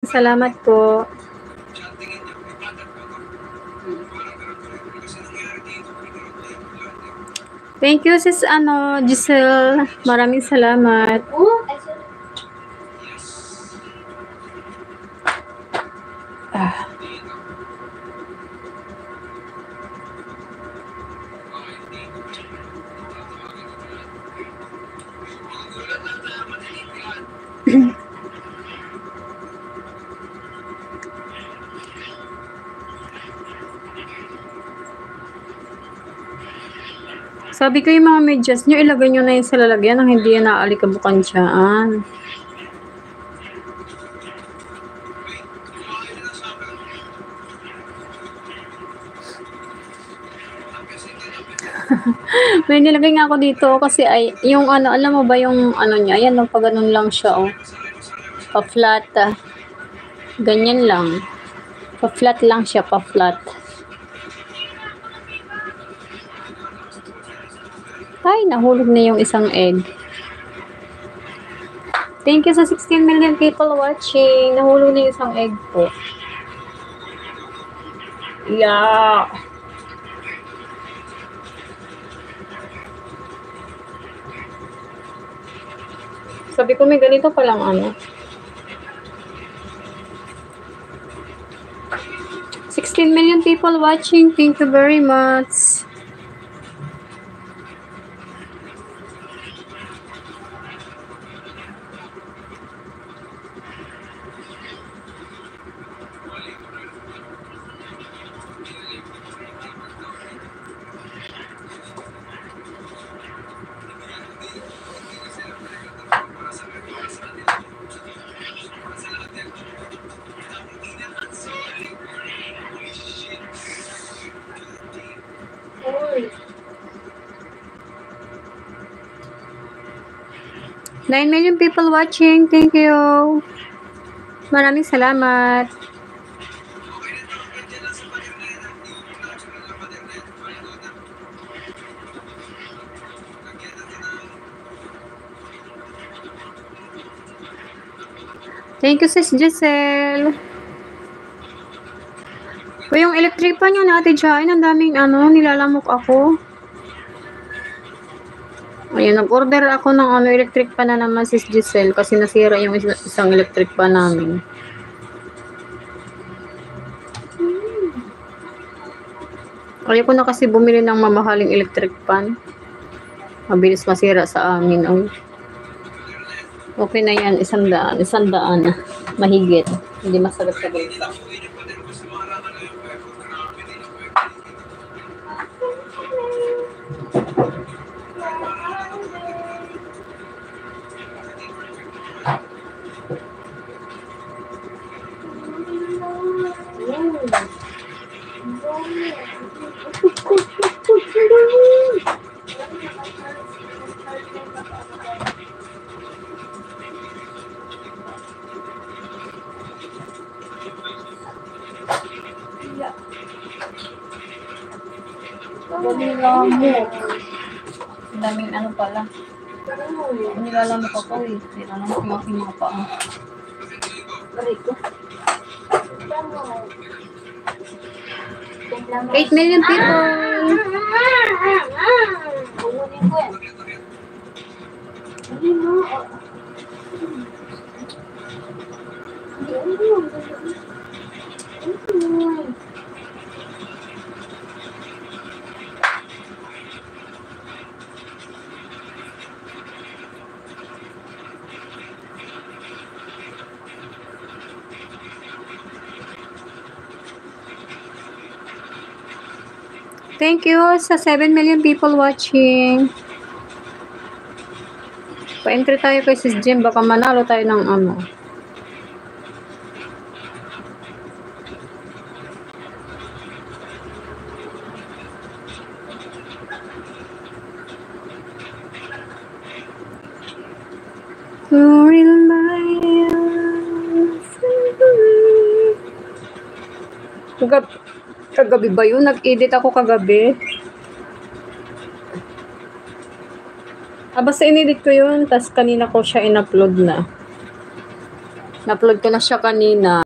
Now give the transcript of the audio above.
Salamat po. Thank you, sis, Giselle. Maraming salamat. Sabi ko yung mga medyas nyo, ilagay nyo na yun sa lalagyan nang hindi yan naaalikabukan dyan. May nilagay nga ako dito kasi ay, yung alam mo ba yung niya, yan, pag ganun lang siya, oh. Pa-flat. Ganyan lang. Pa-flat lang siya, pa-flat. Ay, nahulog na yung isang egg. Thank you sa 16 million people watching. Nahulog na yung isang egg po. Yeah. Sabi ko may ganito palang 16 million people watching. Thank you very much. Nine million people watching. Thank you. Maraming salamat. Thank you, sis Giselle. O yung electric pan nyo natin dyan, ang daming nilalamok ako. Ayun, nag-order ako ng electric pan na naman, sis Giselle, kasi nasira yung isang electric pan namin. Ayoko na kasi bumili ng mamahaling electric pan. Mabilis masira sa amin. Oh. Okay na yan, 100. 100. Mahigit. Hindi masagot sa bulsa. Daming pala. Nilalamok ako eh. Nilalamok yung aking mga paa. Karito. 8 million people. Thank you sa 7 million people watching. Pa-entry tayo kay Sis Jim. Baka manalo tayo ng Kagabi ba yun? Nag-edit ako kagabi. Basta inedit ko yun, tas kanina ko siya in-upload na. Na-upload ko na siya kanina.